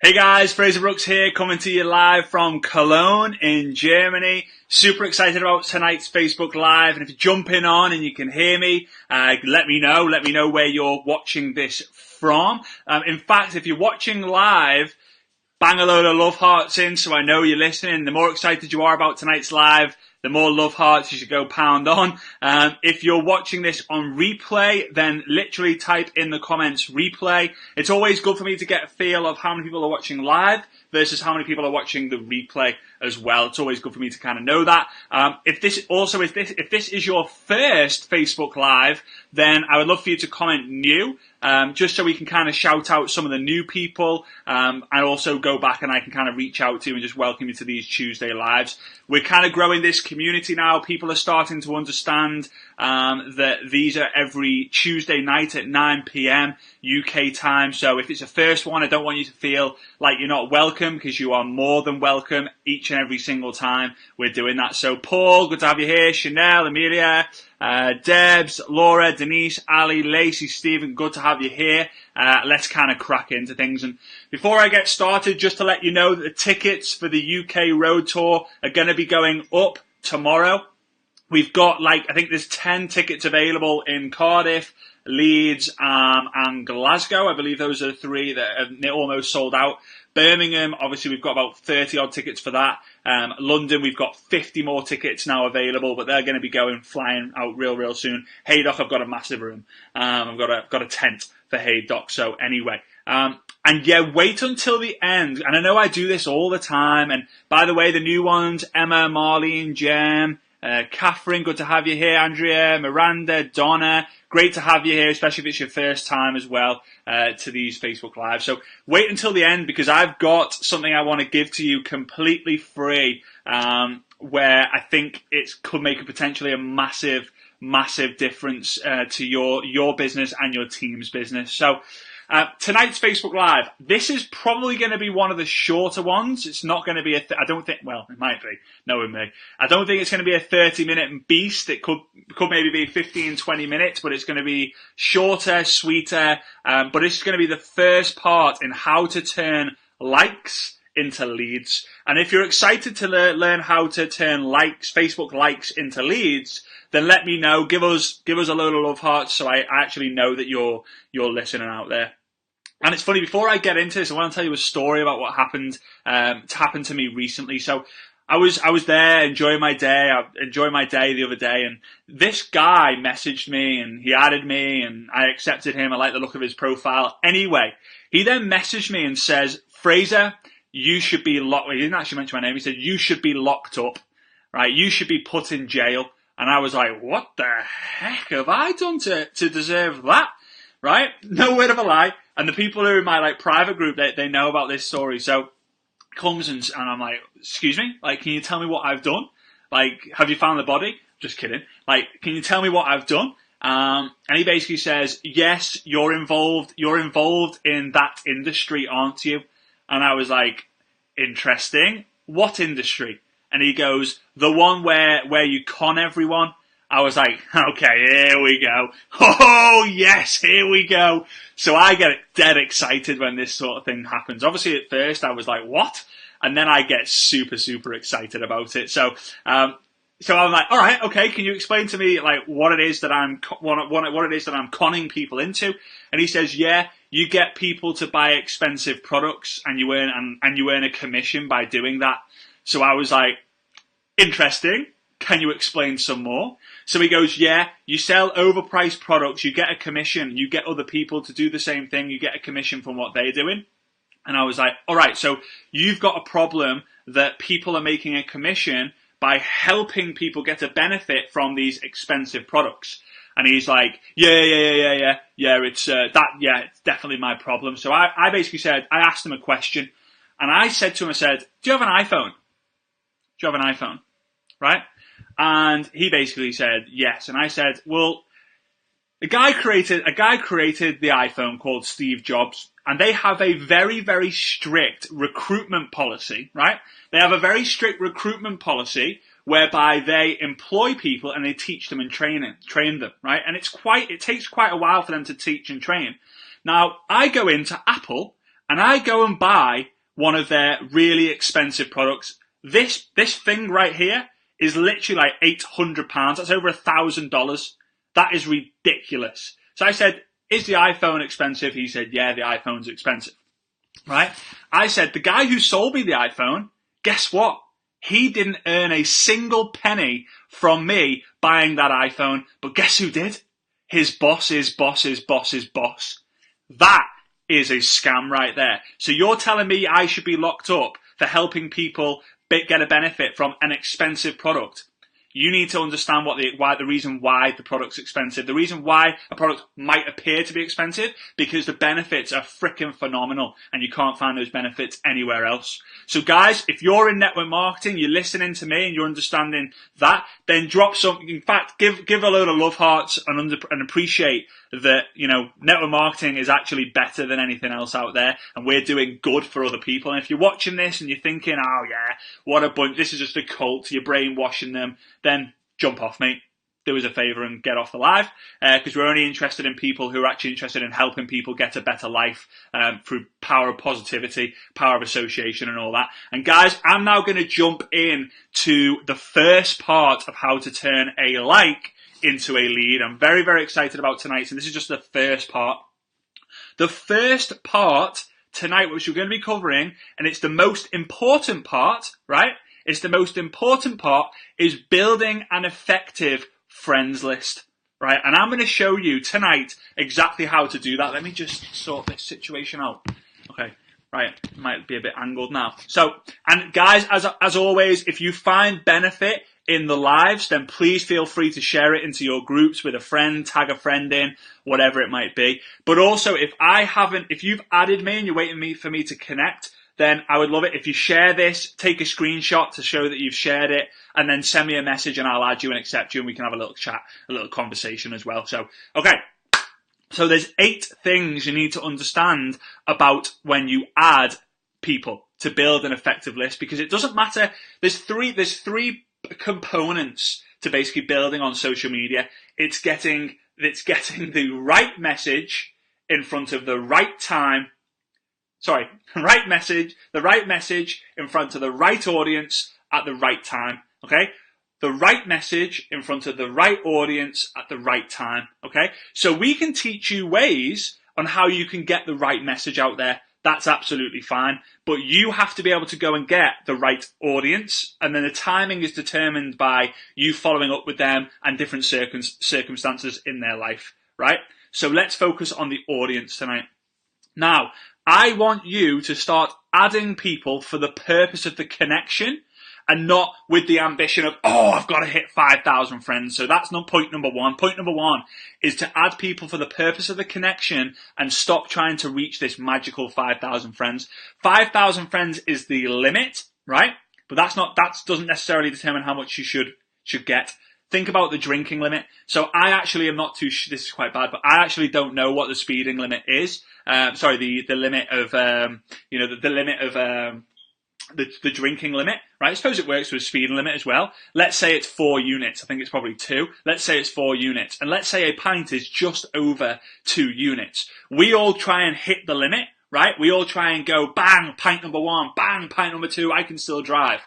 Hey guys, Fraser Brooks here, coming to you live from Cologne in Germany. Super excited about tonight's Facebook Live, and if you're jumping on and you can hear me, let me know where you're watching this from. In fact, if you're watching live, bang a load of love hearts in so I know you're listening. The more excited you are about tonight's live, the more love hearts you should go pound on. If you're watching this on replay, then literally type in the comments replay. It's always good for me to get a feel of how many people are watching live versus how many people are watching the replay as well. It's always good for me to kind of know that. If this is your first Facebook Live, then I would love for you to comment new, just so we can kind of shout out some of the new people, and also go back and I can kind of reach out to you and just welcome you to these Tuesday Lives. We're kind of growing this community now. People are starting to understand that these are every Tuesday night at 9 p.m. UK time. So if it's a first one, I don't want you to feel like you're not welcome, because you are more than welcome each and every single time we're doing that. So Paul, good to have you here. Chanel, Amelia, Debs, Laura, Denise, Ali, Lacey, Stephen, good to have you here. Let's kind of crack into things. And before I get started, just to let you know that the tickets for the UK Road Tour are going to be going up tomorrow. We've got, I think there's 10 tickets available in Cardiff, Leeds, and Glasgow. I believe those are the three that are almost sold out. Birmingham, obviously, we've got about 30 odd tickets for that. London, we've got 50 more tickets now available, but they're going to be flying out real soon. Haydock, I've got a massive room. I've got a tent for Haydock. So anyway, and yeah, wait until the end. And I know I do this all the time. And by the way, the new ones, Emma, Marlene, Jem, Catherine, good to have you here. Andrea, Miranda, Donna, great to have you here, especially if it's your first time as well to these Facebook Lives. So wait until the end, because I've got something I want to give to you completely free, where I think it could make potentially a massive difference to your business and your team's business. So tonight's Facebook Live, this is probably going to be one of the shorter ones. It's not going to be I don't think, well, it might be, knowing me. I don't think it's going to be a 30-minute beast. It could maybe be 15, 20 minutes, but it's going to be shorter, sweeter, but it's going to be the first part in how to turn likes into leads. And if you're excited to learn how to turn Facebook likes into leads, then let me know. Give us a load of love hearts so I actually know that you're listening out there. And it's funny, before I get into this, I want to tell you a story about what happened to me recently. So I was there enjoying my day. I enjoyed my day the other day, and this guy messaged me and he added me and I accepted him. I like the look of his profile. Anyway, he then messaged me and says, Fraser, you should be locked. He didn't actually mention my name. He said, you should be locked up, right? You should be put in jail. And I was like, what the heck have I done to deserve that? Right? No word of a lie. And the people who are in my private group, they know about this story. So comes and I'm like, excuse me? Can you tell me what I've done? Have you found the body? Just kidding. Can you tell me what I've done? And he basically says, yes, you're involved in that industry, aren't you? And I was like, interesting. What industry? And he goes, the one where you con everyone. I was like, okay, here we go. Oh, yes, here we go. So I get dead excited when this sort of thing happens. Obviously, at first, I was like, what? And then I get super excited about it. So I'm like, all right, okay, can you explain to me what it is that I'm conning people into? And he says, yeah, you get people to buy expensive products and you earn a commission by doing that. So I was like, interesting. Can you explain some more? So he goes, yeah, you sell overpriced products, you get a commission, you get other people to do the same thing, you get a commission from what they're doing. And I was like, all right, so you've got a problem that people are making a commission by helping people get a benefit from these expensive products. And he's like, yeah, it's definitely my problem. So I basically said, I asked him a question, and I said to him, do you have an iPhone? Do you have an iPhone? Right? And he basically said yes. And I said, well, a guy created the iPhone called Steve Jobs, and they have a very strict recruitment policy, right? They have a very strict recruitment policy whereby they employ people and they teach them and train them, right? And it takes quite a while for them to teach and train. Now, I go into Apple and I go and buy one of their really expensive products. This thing right here is literally like £800. That's over $1,000. That is ridiculous. So I said, is the iPhone expensive? He said, yeah, the iPhone's expensive. Right? I said, the guy who sold me the iPhone, guess what? He didn't earn a single penny from me buying that iPhone, but guess who did? His boss's boss's boss's boss. That is a scam right there. So you're telling me I should be locked up for helping people get a benefit from an expensive product? You need to understand the reason why the product's expensive. The reason why a product might appear to be expensive, because the benefits are freaking phenomenal and you can't find those benefits anywhere else. So guys, if you're in network marketing, you're listening to me and you're understanding that, then drop something. In fact, give a load of love hearts and appreciate that, network marketing is actually better than anything else out there, and we're doing good for other people. And if you're watching this and you're thinking, oh yeah, what a bunch, this is just a cult, you're brainwashing them, then jump off, mate. Do us a favour and get off the live, because we're only interested in people who are actually interested in helping people get a better life through power of positivity, power of association and all that. And guys, I'm now going to jump in to the first part of how to turn a like into a lead. I'm very, very excited about tonight, and this is just the first part. The first part tonight, which we're going to be covering, and it's the most important part, right? It's the most important part, is building an effective friends list, right? And I'm going to show you tonight exactly how to do that. Let me just sort this situation out. Okay, right, it might be a bit angled now. So, and guys, as always, if you find benefit in the lives, then please feel free to share it into your groups with a friend, tag a friend in, whatever it might be. But also, if you've added me and you're waiting for me to connect, then I would love it if you share this, take a screenshot to show that you've shared it, and then send me a message and I'll add you and accept you, and we can have a little chat, a little conversation as well. So, okay. So there's 8 things you need to understand about when you add people to build an effective list, because it doesn't matter. There's three components to basically building on social media. It's getting the right message in front of the right time. Sorry, the right message in front of the right audience at the right time, okay? The right message in front of the right audience at the right time, okay? So we can teach you ways on how you can get the right message out there. That's absolutely fine. But you have to be able to go and get the right audience, and then the timing is determined by you following up with them and different circumstances in their life, right? So let's focus on the audience tonight. Now, I want you to start adding people for the purpose of the connection, and not with the ambition of, I've got to hit 5,000 friends. So that's not point number one. Point number one is to add people for the purpose of the connection and stop trying to reach this magical 5,000 friends. 5,000 friends is the limit, right? But that doesn't necessarily determine how much you should get. Think about the drinking limit. So I actually am not this is quite bad, but I actually don't know what the speeding limit is. The limit of, the limit of, the drinking limit, right? I suppose it works with a speeding limit as well. Let's say it's 4 units. I think it's probably 2. Let's say it's 4 units. And let's say a pint is just over 2 units. We all try and hit the limit, right? We all try and go, bang, pint number 1, bang, pint number 2, I can still drive.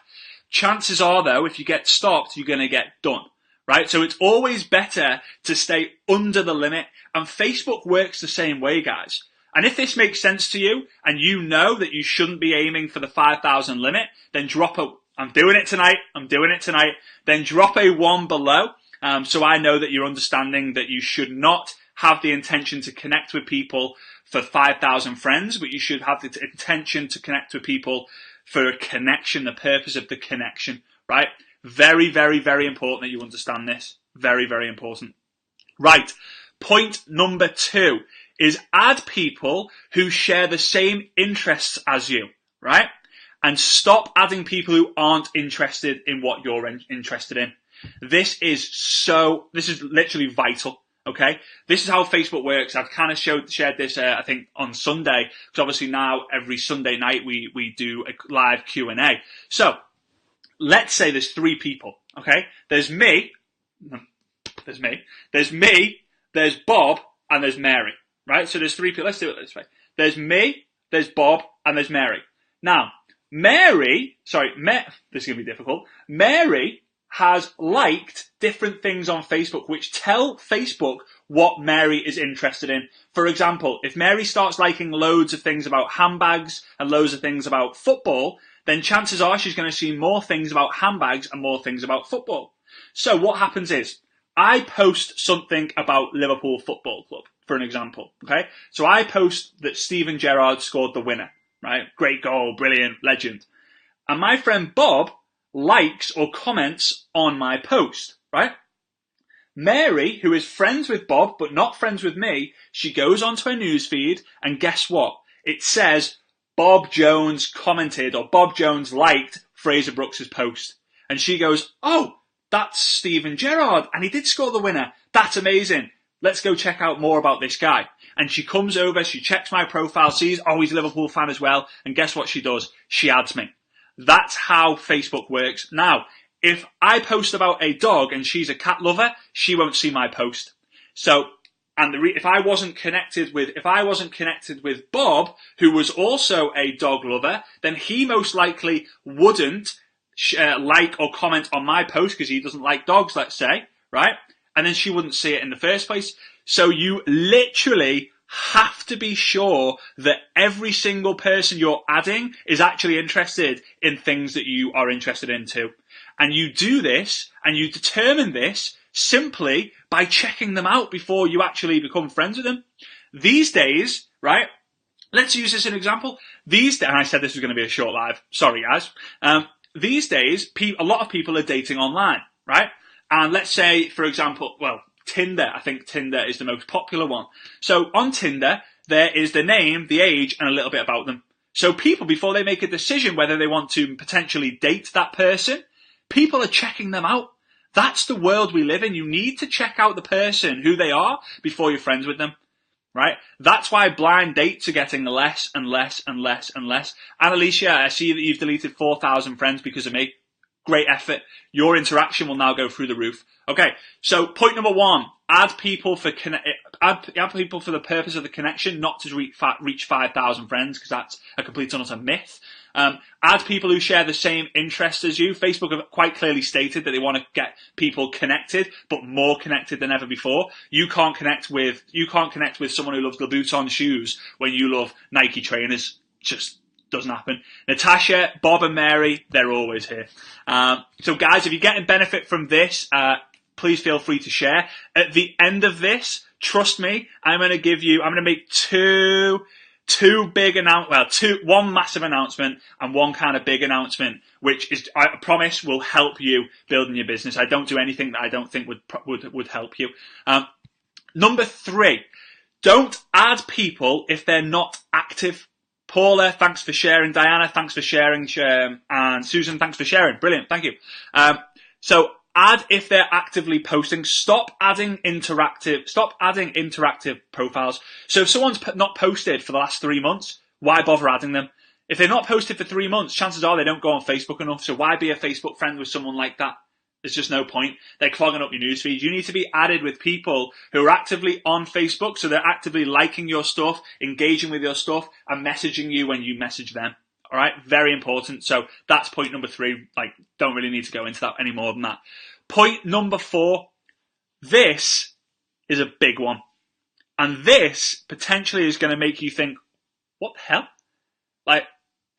Chances are, though, if you get stopped, you're going to get done, right? So it's always better to stay under the limit. And Facebook works the same way, guys. And if this makes sense to you, and you know that you shouldn't be aiming for the 5,000 limit, then I'm doing it tonight, then drop a 1 below, so I know that you're understanding that you should not have the intention to connect with people for 5,000 friends, but you should have the intention to connect with people for a connection, the purpose of the connection, right? Very, very, very important that you understand this. Very, very important. Right. Point number 2 is add people who share the same interests as you, right? And stop adding people who aren't interested in what you're interested in. This is literally vital, okay? This is how Facebook works. I've kind of shared this, I think, on Sunday, because obviously now every Sunday night we do a live Q&A. So let's say there's 3 people, okay? There's me, there's Bob, and there's Mary. Right, so there's 3 people. Let's do it this way. There's me, there's Bob, and there's Mary. Now, this is going to be difficult. Mary has liked different things on Facebook which tell Facebook what Mary is interested in. For example, if Mary starts liking loads of things about handbags and loads of things about football, then chances are she's going to see more things about handbags and more things about football. So what happens is, I post something about Liverpool Football Club, for an example, okay? So I post that Steven Gerrard scored the winner, right? Great goal, brilliant, legend. And my friend Bob likes or comments on my post, right? Mary, who is friends with Bob but not friends with me, she goes onto her newsfeed and guess what? It says Bob Jones commented or Bob Jones liked Fraser Brooks' post. And she goes, oh, that's Steven Gerrard and he did score the winner. That's amazing. Let's go check out more about this guy. And she comes over, she checks my profile, sees, oh, he's a Liverpool fan as well. And guess what she does? She adds me. That's how Facebook works. Now, if I post about a dog and she's a cat lover, she won't see my post. So, and if I wasn't connected with Bob, who was also a dog lover, then he most likely wouldn't like or comment on my post because he doesn't like dogs, let's say, right? And then she wouldn't see it in the first place. So you literally have to be sure that every single person you're adding is actually interested in things that you are interested in too. And you do this and you determine this simply by checking them out before you actually become friends with them. These days, right? Let's use this as an example. And I said this was going to be a short live. Sorry, guys. These days, a lot of people are dating online, right? And let's say, for example, Tinder. I think Tinder is the most popular one. So on Tinder, there is the name, the age, and a little bit about them. So people, before they make a decision whether they want to potentially date that person, people are checking them out. That's the world we live in. You need to check out the person, who they are, before you're friends with them. Right? That's why blind dates are getting less and less and less and less. And Alicia, I see that you've deleted 4,000 friends because of me. Great effort. Your interaction will now go through the roof. Okay, so point number 1, add people for the purpose of the connection, not to reach 5,000 friends, because that's a complete and utter myth. Add people who share the same interests as you. Facebook have quite clearly stated that they want to get people connected, but more connected than ever before. You can't connect with someone who loves Louboutin shoes when you love Nike trainers. Just doesn't happen. Natasha, Bob and Mary, they're always here. So guys, if you're getting benefit from this, please feel free to share. At the end of this, trust me, I'm going to make one massive announcement and one kind of big announcement, which is, I promise, will help you building your business. I don't do anything that I don't think would help you. Number 3, don't add people if they're not active. Paula, thanks for sharing. Diana, thanks for sharing. And Susan, thanks for sharing. Brilliant, thank you. So add if they're actively posting. Stop adding interactive profiles. So if someone's not posted for the last 3 months, why bother adding them? If they're not posted for 3 months, chances are they don't go on Facebook enough. So why be a Facebook friend with someone like that? There's just no point. They're clogging up your newsfeed. You need to be added with people who are actively on Facebook, so they're actively liking your stuff, engaging with your stuff, and messaging you when you message them. All right? Very important. So that's point number 3. Don't really need to go into that any more than that. Point number 4. This is a big one. And this potentially is going to make you think, what the hell? That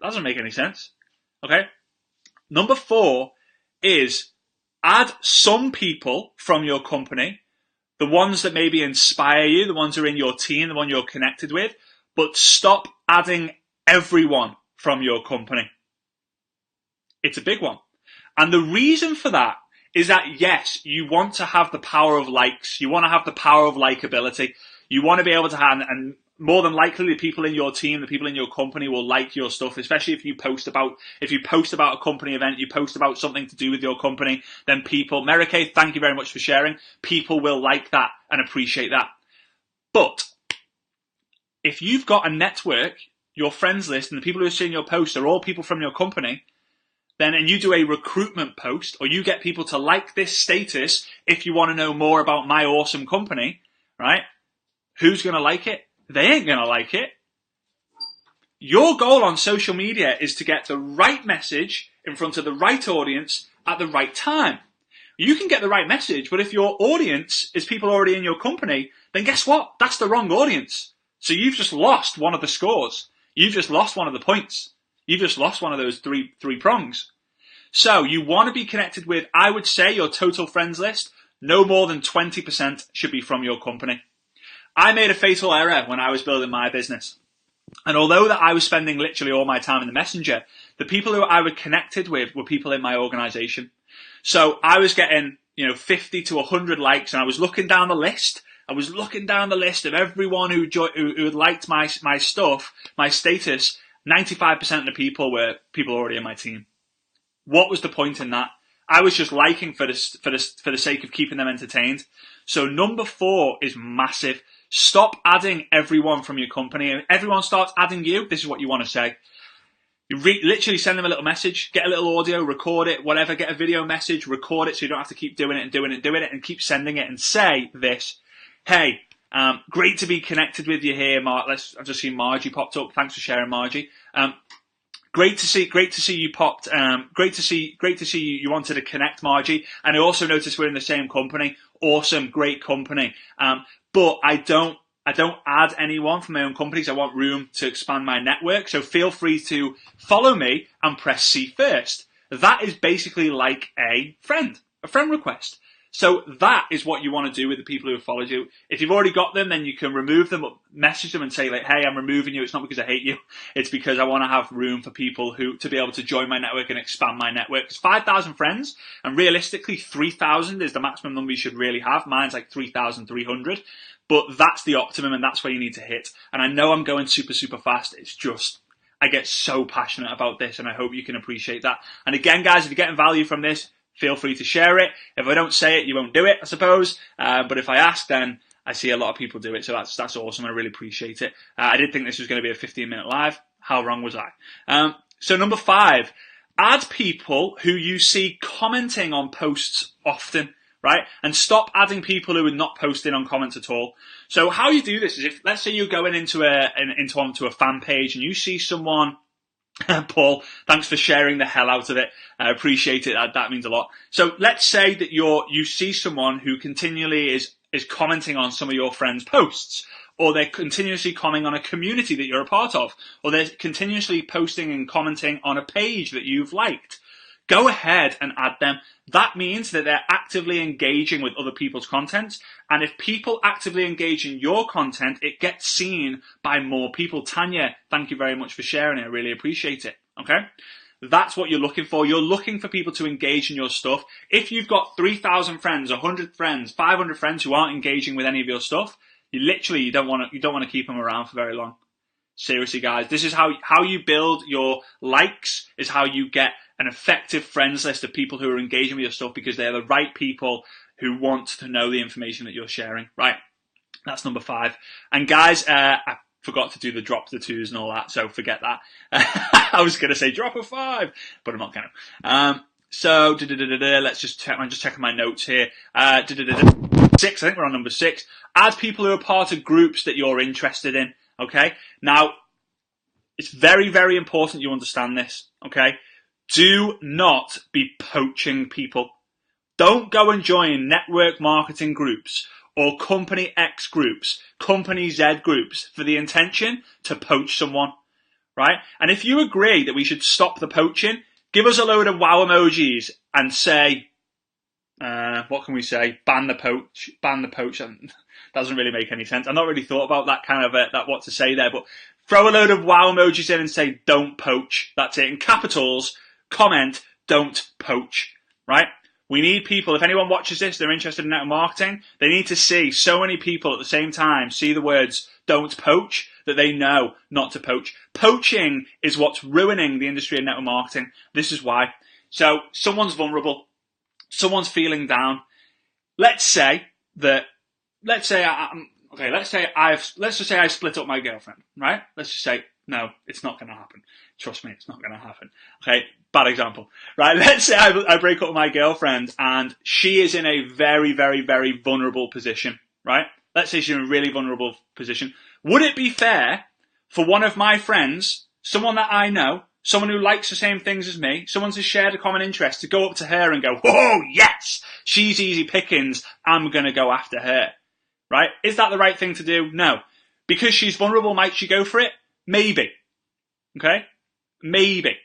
doesn't make any sense. Okay? Number 4 is add some people from your company, the ones that maybe inspire you, the ones who are in your team, the one you're connected with, but stop adding everyone from your company. It's a big one. And the reason for that is that, yes, you want to have the power of likes. You want to have the power of likability. You want to be able to have, and more than likely the people in your team, the people in your company will like your stuff, especially if you post about a company event, you post about something to do with your company, then people, Mary Kay, thank you very much for sharing. People will like that and appreciate that. But if you've got a network, your friends list, and the people who are seeing your posts are all people from your company, and you do a recruitment post, or you get people to like this status if you want to know more about my awesome company, right? Who's going to like it? They ain't going to like it. Your goal on social media is to get the right message in front of the right audience at the right time. You can get the right message, but if your audience is people already in your company, then guess what? That's the wrong audience. So you've just lost one of the scores. You've just lost one of the points. You've just lost one of those three prongs. So you want to be connected with, I would say, your total friends list, no more than 20% should be from your company. I made a fatal error when I was building my business. And although that I was spending literally all my time in the messenger, the people who I was connected with were people in my organization. So I was getting, 50 to 100 likes, and I was looking down the list. I was looking down the list of everyone who had liked my stuff, my status. 95% of the people were people already in my team. What was the point in that? I was just liking for the sake of keeping them entertained. So number 4 is massive. Stop adding everyone from your company. If everyone starts adding you, this is what you want to say. You literally send them a little message, get a little audio, record it, whatever, get a video message, record it so you don't have to keep doing it and keep sending it, and say this. Hey, great to be connected with you here, Mark. I've just seen Margie popped up. Thanks for sharing, Margie. Great to see you popped. Great to see you wanted to connect, Margie. And I also noticed we're in the same company. Awesome, great company. But I don't add anyone from my own companies. I want room to expand my network. So feel free to follow me and press see first. That is basically like a friend request. So that is what you want to do with the people who have followed you. If you've already got them, then you can remove them, message them and say, like, hey, I'm removing you. It's not because I hate you. It's because I want to have room for people to be able to join my network and expand my network. It's 5,000 friends, and realistically, 3,000 is the maximum number you should really have. Mine's like 3,300. But that's the optimum, and that's where you need to hit. And I know I'm going super, super fast. It's just, I get so passionate about this, and I hope you can appreciate that. And again, guys, if you're getting value from this, feel free to share it. If I don't say it, you won't do it, I suppose. But if I ask, then I see a lot of people do it. So that's awesome. I really appreciate it. I did think this was going to be a 15-minute live. How wrong was I? So number 5, add people who you see commenting on posts often, right? And stop adding people who are not posting on comments at all. So how you do this is, if let's say you're going onto a fan page and you see someone. Paul, thanks for sharing the hell out of it. I appreciate it. That means a lot. So let's say that you see someone who continually is commenting on some of your friends' posts, or they're continuously commenting on a community that you're a part of, or they're continuously posting and commenting on a page that you've liked. Go ahead and add them. That means that they're actively engaging with other people's content. And if people actively engage in your content, it gets seen by more people. Tanya, thank you very much for sharing it. I really appreciate it. Okay? That's what you're looking for. You're looking for people to engage in your stuff. If you've got 3,000 friends, 100 friends, 500 friends who aren't engaging with any of your stuff, you don't want to keep them around for very long. Seriously, guys, this is how you build your likes, is how you get an effective friends list of people who are engaging with your stuff, because they're the right people who want to know the information that you're sharing. Right. That's number 5. And guys, I forgot to do the drop the 2s and all that, so forget that. I was going to say drop a 5, but I'm not going to. So, let's just check. I'm just checking my notes here. 6, I think we're on number 6. Add people who are part of groups that you're interested in. Okay. Now, it's very, very important you understand this. Okay. Do not be poaching people. Don't go and join network marketing groups or company X groups, company Z groups for the intention to poach someone, right? And if you agree that we should stop the poaching, give us a load of wow emojis and say, what can we say? Ban the poach. Doesn't really make any sense. I've not really thought about that kind of that what to say there, but throw a load of wow emojis in and say, don't poach. That's it. In capitals, comment, don't poach, right? We need people, if anyone watches this, they're interested in network marketing, they need to see so many people at the same time see the words don't poach, that they know not to poach. Poaching is what's ruining the industry of network marketing. This is why. So someone's vulnerable, someone's feeling down. Let's just say I split up my girlfriend, right? Let's just say, no, it's not going to happen. Trust me, it's not going to happen. Okay, bad example, right? Let's say I break up with my girlfriend and she is in a very, very, very vulnerable position, right? Let's say she's in a really vulnerable position. Would it be fair for one of my friends someone that I know, someone who likes the same things as me, someone who's shared a common interest, to go up to her and go, "Whoa, yes, she's easy pickings, I'm going to go after her." Right? Is that the right thing to do? No. Because she's vulnerable, might she go for it? Maybe. Okay? Maybe.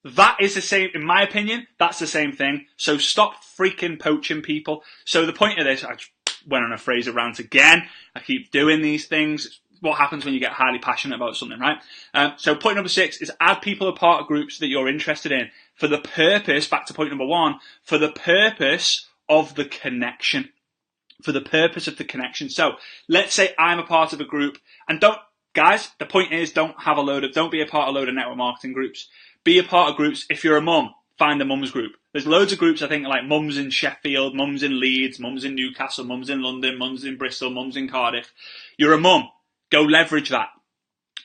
That is the same, in my opinion, that's the same thing. So stop freaking poaching people. So the point of this, I just went on a Fraser rant again. I keep doing these things. It's what happens when you get highly passionate about something, right? So point number 6 is add people as part of groups that you're interested in for the purpose, back to point number 1, for the purpose of the connection. For the purpose of the connection. So let's say I'm a part of a group, and guys, the point is don't be a part of a load of network marketing groups. Be a part of groups. If you're a mum, find a mums group. There's loads of groups, I think, like mums in Sheffield, mums in Leeds, mums in Newcastle, mums in London, mums in Bristol, mums in Cardiff. You're a mum. Go leverage that.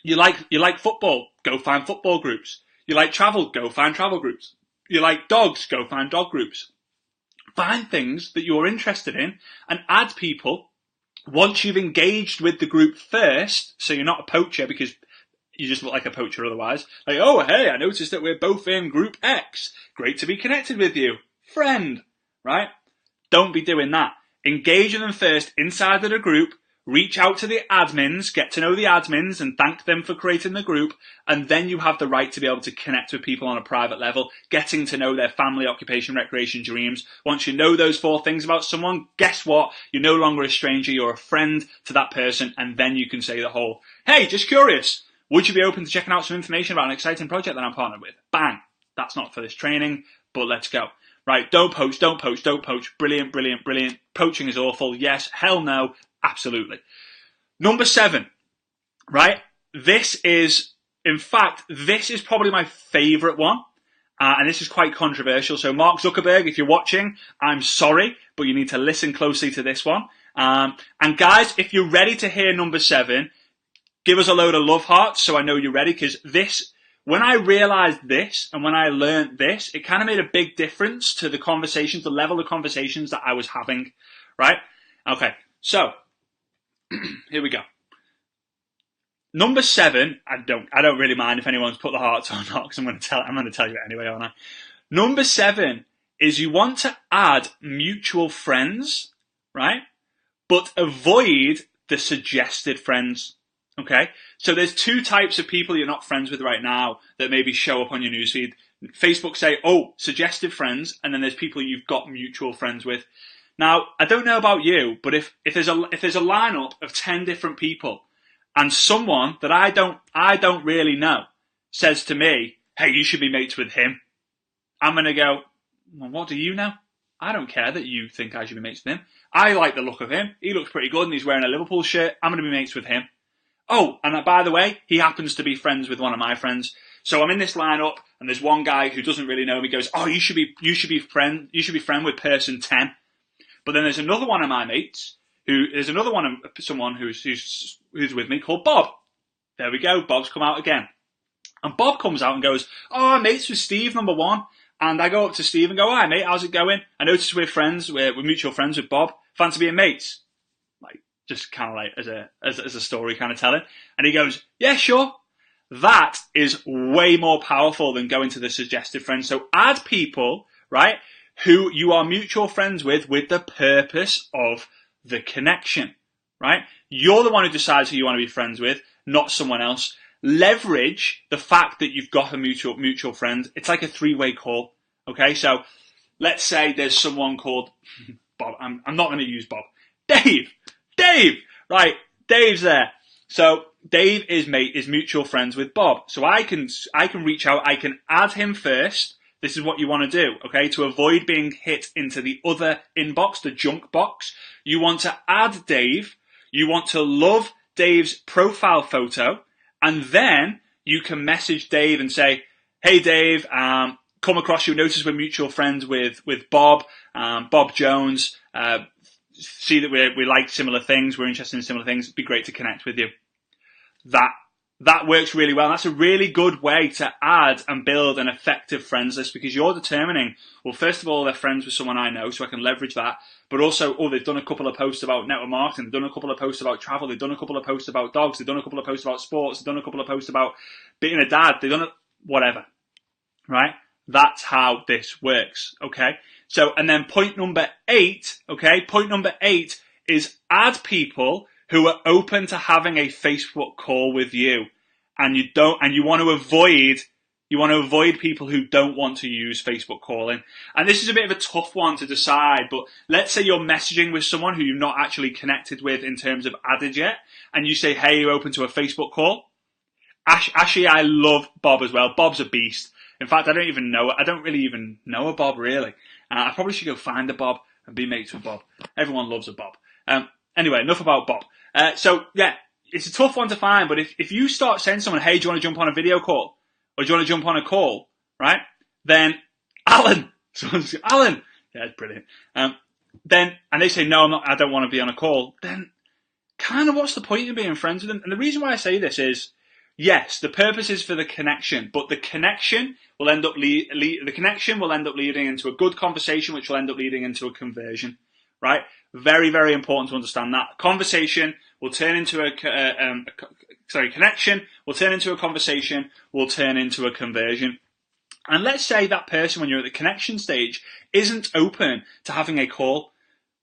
You like football. Go find football groups. You like travel. Go find travel groups. You like dogs. Go find dog groups. Find things that you're interested in and add people once you've engaged with the group first. So you're not a poacher, because you just look like a poacher otherwise. Like, oh, hey, I noticed that we're both in group X. Great to be connected with you. Friend. Right? Don't be doing that. Engage with them first inside of the group. Reach out to the admins, get to know the admins and thank them for creating the group, and then you have the right to be able to connect with people on a private level, getting to know their family, occupation, recreation, dreams. Once you know those 4 things about someone, guess what? You're no longer a stranger, you're a friend to that person, and then you can say the whole, hey, just curious, would you be open to checking out some information about an exciting project that I'm partnered with? Bang! That's not for this training, but let's go. Right, don't poach. Brilliant, brilliant, brilliant. Poaching is awful. Yes, hell no. Absolutely. Number 7, right? This is probably my favourite one. And this is quite controversial. So Mark Zuckerberg, if you're watching, I'm sorry, but you need to listen closely to this one. And guys, if you're ready to hear number 7, give us a load of love hearts so I know you're ready, because when I realised this and when I learned this, it kind of made a big difference to the conversations, the level of conversations that I was having, right? Okay, so here we go. Number 7, I don't really mind if anyone's put the hearts or not, because I'm going to tell you it anyway, aren't I? Number 7 is you want to add mutual friends, right? But avoid the suggested friends. Okay? So there's 2 types of people you're not friends with right now that maybe show up on your newsfeed. Facebook say, oh, suggested friends, and then there's people you've got mutual friends with. Now, I don't know about you, but if there's a lineup of 10 different people, and someone that I don't really know says to me, hey, you should be mates with him, I'm going to go, well, what do you know? I don't care that you think I should be mates with him. I like the look of him. He looks pretty good and he's wearing a Liverpool shirt. I'm going to be mates with him. Oh, and by the way, he happens to be friends with one of my friends. So I'm in this lineup and there's one guy who doesn't really know me, goes, oh, you should be friend with person 10. But then there's another one of my mates someone who's with me called Bob. There we go. Bob's come out again. And Bob comes out and goes, oh, I'm mates with Steve, number 1. And I go up to Steve and go, hi mate, how's it going? I noticed we're mutual friends with Bob. Fancy being mates? Like, just kind of like as a story kind of telling. And he goes, yeah, sure. That is way more powerful than going to the suggested friends. So add people, right, who you are mutual friends with the purpose of the connection, right? You're the one who decides who you want to be friends with, not someone else. Leverage the fact that you've got a mutual friend. It's like a 3-way call, okay? So let's say there's someone called Bob. I'm not going to use Bob. Dave, right? Dave's there. So Dave is mutual friends with Bob. So I can reach out. I can add him first. This is what you want to do, okay? To avoid being hit into the other inbox, the junk box. You want to add Dave. You want to love Dave's profile photo. And then you can message Dave and say, hey, Dave, come across you. Notice we're mutual friends with Bob, Bob Jones. See that we like similar things. We're interested in similar things. It'd be great to connect with you. That that works really well. That's a really good way to add and build an effective friends list, because you're determining, well, first of all, they're friends with someone I know, so I can leverage that. But also, they've done a couple of posts about network marketing, they've done a couple of posts about travel, they've done a couple of posts about dogs, they've done a couple of posts about sports, they've done a couple of posts about being a dad, they've done whatever, right? That's how this works, okay? So, and then point number 8, okay? Point number 8 is add people who are open to having a Facebook call with you, and you want to avoid people who don't want to use Facebook calling. And this is a bit of a tough one to decide, but let's say you're messaging with someone who you've not actually connected with in terms of added yet, and you say, hey, you're open to a Facebook call. Actually, I love Bob as well. Bob's a beast. In fact, I don't really even know a Bob, really. I probably should go find a Bob and be mates with Bob. Everyone loves a Bob. Anyway, enough about Bob. So, yeah, it's a tough one to find, but if you start saying to someone, hey, do you want to jump on a video call? Or do you want to jump on a call, right? Then, Alan! Someone's Alan! Yeah, it's brilliant. And they say, no, I don't want to be on a call. Then, kind of what's the point in being friends with them? And the reason why I say this is, yes, the purpose is for the connection, but the connection will end up leading into a good conversation, which will end up leading into a conversion, right? Very, very important to understand that. Conversation will turn into connection will turn into a conversation, will turn into a conversion. And let's say that person, when you're at the connection stage, isn't open to having a call.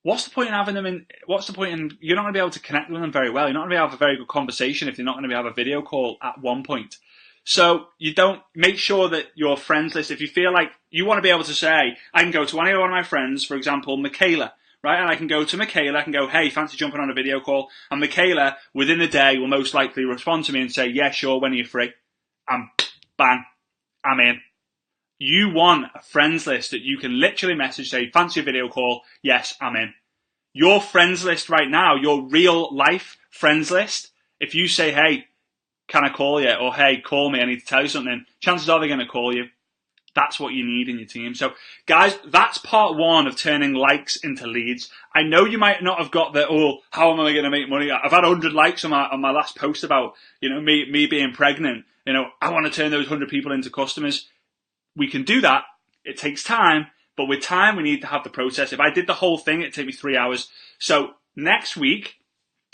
What's the point in having them in? What's the point in? You're not going to be able to connect with them very well. You're not going to be able to have a very good conversation if you're not going to be able to have a video call at one point. So you don't make sure that your friends list, if you feel like you want to be able to say, I can go to any one of my friends, for example, Michaela, right? And I can go to Michaela, I can go, hey, fancy jumping on a video call? And Michaela, within the day, will most likely respond to me and say, yeah, sure, when are you free? And bang, I'm in. You want a friends list that you can literally message, say, fancy a video call? Yes, I'm in. Your friends list right now, your real life friends list, if you say, hey, can I call you? Or, hey, call me, I need to tell you something. Chances are they're going to call you. That's what you need in your team. So, guys, that's part 1 of turning likes into leads. I know you might not have got the, how am I going to make money? I've had 100 likes on my last post about, me being pregnant. I want to turn those 100 people into customers. We can do that. It takes time, but with time, we need to have the process. If I did the whole thing, it'd take me 3 hours. So next week,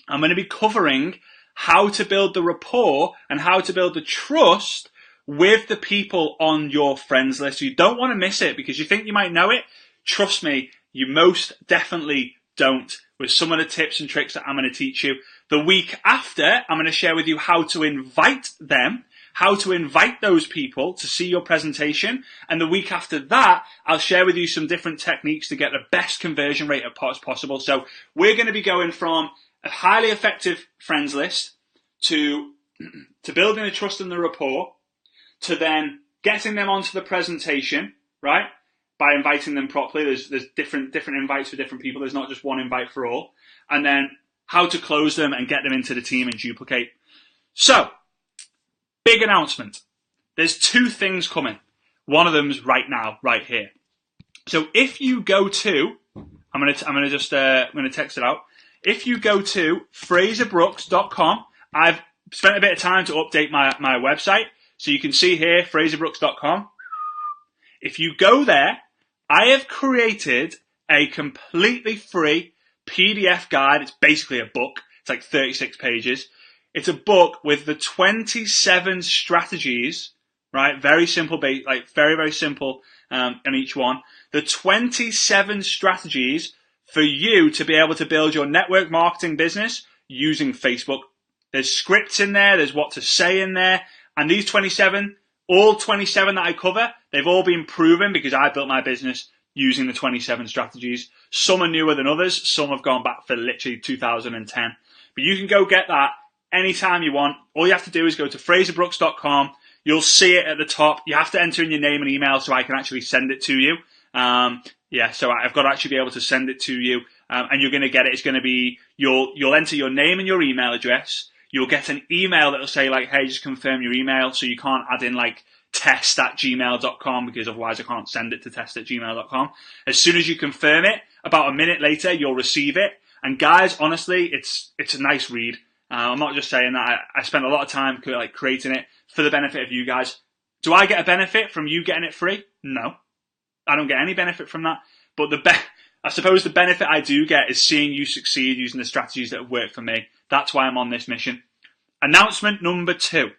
I'm going to be covering how to build the rapport and how to build the trust with the people on your friends list. You don't want to miss it because you think you might know it. Trust me, you most definitely don't, with some of the tips and tricks that I'm going to teach you. The week after, I'm going to share with you how to invite them, how to invite those people to see your presentation. And the week after that, I'll share with you some different techniques to get the best conversion rate as possible. So we're going to be going from a highly effective friends list to building the trust and the rapport, to then getting them onto the presentation, right? By inviting them properly. There's different invites for different people. There's not just one invite for all. And then how to close them and get them into the team and duplicate. So, big announcement. There's 2 things coming. One of them's right now, right here. So if you go to, I'm going to text it out. If you go to FraserBrooks.com, I've spent a bit of time to update my website. So you can see here, FraserBrooks.com. If you go there, I have created a completely free PDF guide. It's basically a book. It's like 36 pages. It's a book with the 27 strategies, right? Very simple, very, very simple in each one. The 27 strategies for you to be able to build your network marketing business using Facebook. There's scripts in there. There's what to say in there. And these 27, all 27 that I cover, they've all been proven because I built my business using the 27 strategies. Some are newer than others. Some have gone back for literally 2010. But you can go get that anytime you want. All you have to do is go to FraserBrooks.com. You'll see it at the top. You have to enter in your name and email so I can actually send it to you. So I've got to actually be able to send it to you. And you're going to get it. It's going to be, you'll enter your name and your email address. You'll get an email that will say hey, just confirm your email. So you can't add in test@gmail.com because otherwise I can't send it to test@gmail.com. As soon as you confirm it, about a minute later, you'll receive it. And guys, honestly, it's a nice read. I'm not just saying that. I spent a lot of time like creating it for the benefit of you guys. Do I get a benefit from you getting it free? No, I don't get any benefit from that. But I suppose the benefit I do get is seeing you succeed using the strategies that have worked for me. That's why I'm on this mission. Announcement number 2.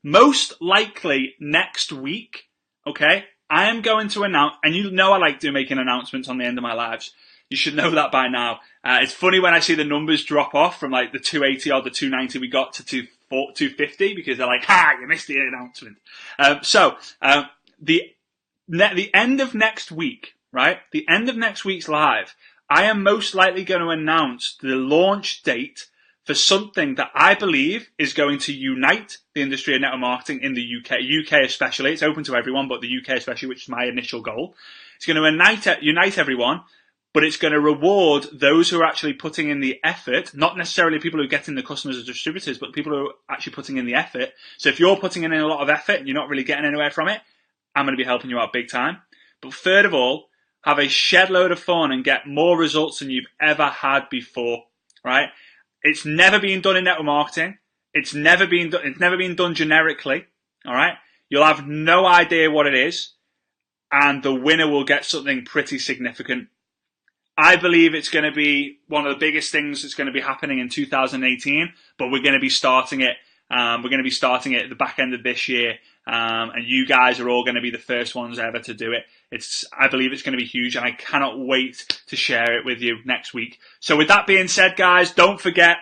Most likely next week, okay, I am going to announce, and you know I like making announcements on the end of my lives. You should know that by now. It's funny when I see the numbers drop off from like the 280 or the 290 we got to 250 because they're like, you missed the announcement. The end of next week, right? The end of next week's live, I am most likely going to announce the launch date for something that I believe is going to unite the industry of network marketing in the UK especially. It's open to everyone, but the UK especially, which is my initial goal. It's going to unite everyone, but it's going to reward those who are actually putting in the effort, not necessarily people who are getting the customers as distributors, but people who are actually putting in the effort. So if you're putting in a lot of effort and you're not really getting anywhere from it, I'm going to be helping you out big time. But third of all, have a shed load of fun and get more results than you've ever had before, right? It's never been done in network marketing. It's never been done generically. All right. You'll have no idea what it is, and the winner will get something pretty significant. I believe it's going to be one of the biggest things that's going to be happening in 2018, but we're going to be starting it. We're going to be starting it at the back end of this year, and you guys are all going to be the first ones ever to do it. I believe it's going to be huge, and I cannot wait to share it with you next week. So with that being said, guys, don't forget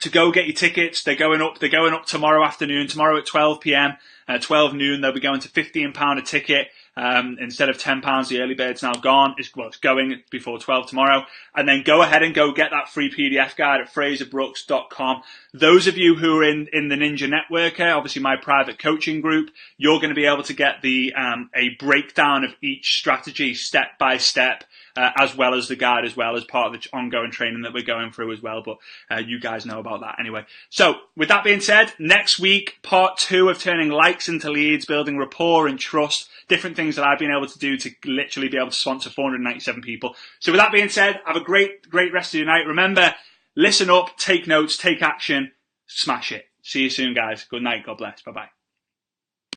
to go get your tickets. They're going up tomorrow afternoon, tomorrow at 12 p.m. 12 noon, they'll be going to £15 a ticket. Instead of £10, the early bird's now gone. It's going before 12 tomorrow. And then go ahead and go get that free PDF guide at fraserbrooks.com. Those of you who are in the Ninja Networker, obviously my private coaching group, you're going to be able to get a breakdown of each strategy step by step, as well as the guide as well as part of the ongoing training that we're going through as well. But you guys know about that anyway. So with that being said, next week, part 2 of turning likes into leads, building rapport and trust, different things that I've been able to do to literally be able to sponsor 497 people. So with that being said, have a great rest of your night. Remember, listen up, take notes, take action, smash it. See you soon, guys. Good night. God bless. Bye-bye.